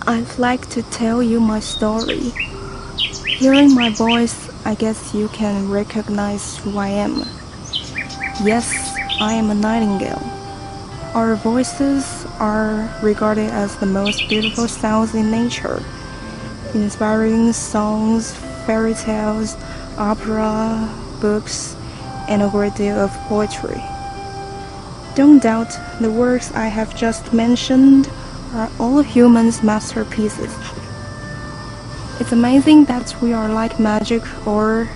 I'd like to tell you my story. Hearing my voice, I guess you can recognize who I am. Yes, I am a nightingale. Our voices are regarded as the most beautiful sounds in nature, inspiring songs, fairy tales, opera, books, and a great deal of poetry. Don't doubt the works I have just mentioned are all humans' masterpieces. It's amazing that we are like magic or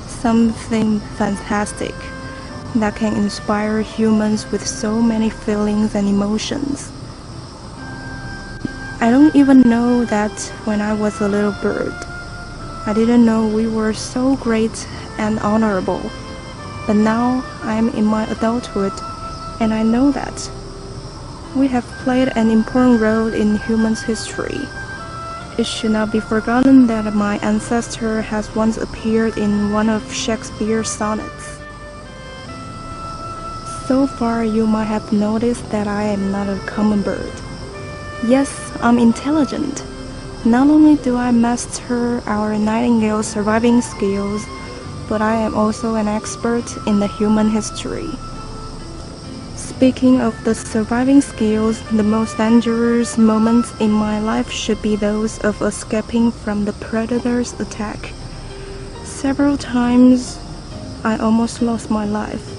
something fantastic that can inspire humans with so many feelings and emotions. I don't even know that when I was a little bird. I didn't know we were so great and honorable. But now I'm in my adulthood and I know that we have played an important role in human history. It should not be forgotten that my ancestor has once appeared in one of Shakespeare's sonnets. So far, you might have noticed that I am not a common bird. Yes, I'm intelligent. Not only do I master our nightingale's surviving skills, but I am also an expert in the human history. Speaking of the surviving skills, the most dangerous moments in my life should be those of escaping from the predator's attack. Several times, I almost lost my life.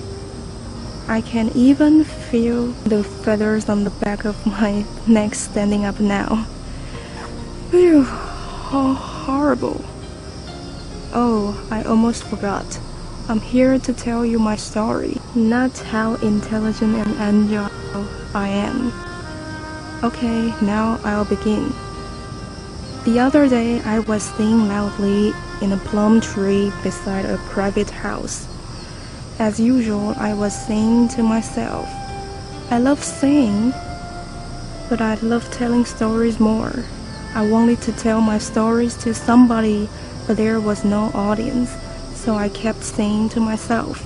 I can even feel the feathers on the back of my neck standing up now. Phew, how horrible. Oh, I almost forgot. I'm here to tell you my story, not how intelligent and agile I am. Okay, now I'll begin. The other day I was singing loudly in a plum tree beside a private house. As usual, I was singing to myself. I love singing, but I love telling stories more. I wanted to tell my stories to somebody, but there was no audience, so I kept singing to myself.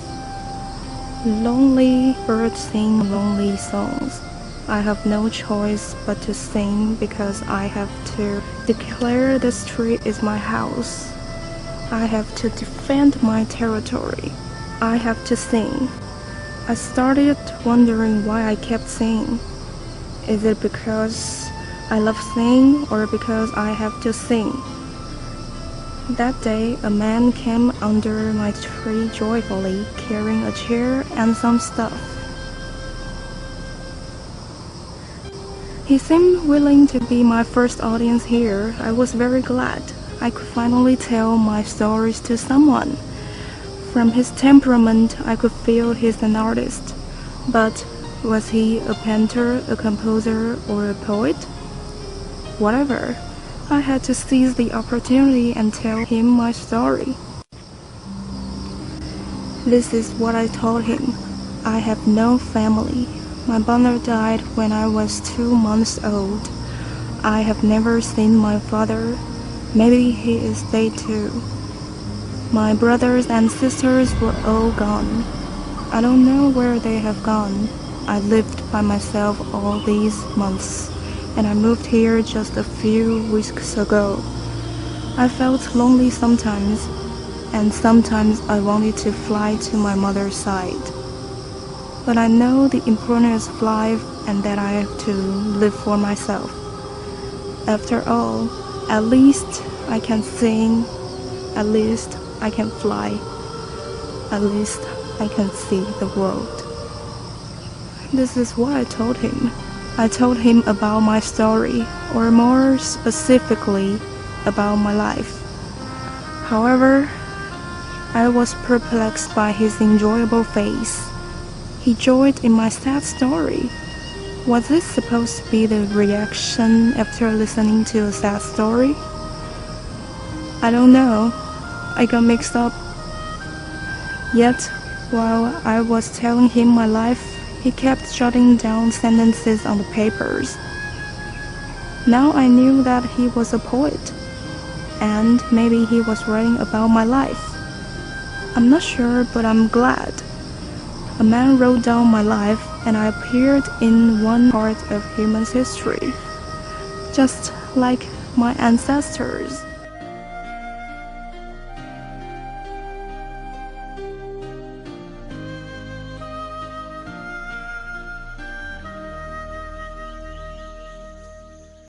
Lonely birds sing lonely songs. I have no choice but to sing because I have to declare the street is my house. I have to defend my territory. I have to sing. I started wondering why I kept singing. Is it because I love singing or because I have to sing? That day, a man came under my tree joyfully, carrying a chair and some stuff. He seemed willing to be my first audience here. I was very glad. I could finally tell my stories to someone. From his temperament, I could feel he's an artist. But was he a painter, a composer, or a poet? Whatever. I had to seize the opportunity and tell him my story. This is what I told him. I have no family. My mother died when I was 2 months old. I have never seen my father. Maybe he is dead too. My brothers and sisters were all gone. I don't know where they have gone. I lived by myself all these months, and I moved here just a few weeks ago. I felt lonely sometimes, and sometimes I wanted to fly to my mother's side. But I know the importance of life and that I have to live for myself. After all, at least I can sing, at least I can fly, at least I can see the world. This is what I told him. I told him about my story, or more specifically, about my life. However, I was perplexed by his enjoyable face. He joined in my sad story. Was this supposed to be the reaction after listening to a sad story? I don't know. I got mixed up. Yet, while I was telling him my life, he kept jotting down sentences on the papers. Now I knew that he was a poet, and maybe he was writing about my life. I'm not sure, but I'm glad. A man wrote down my life, and I appeared in one part of human history. just like my ancestors.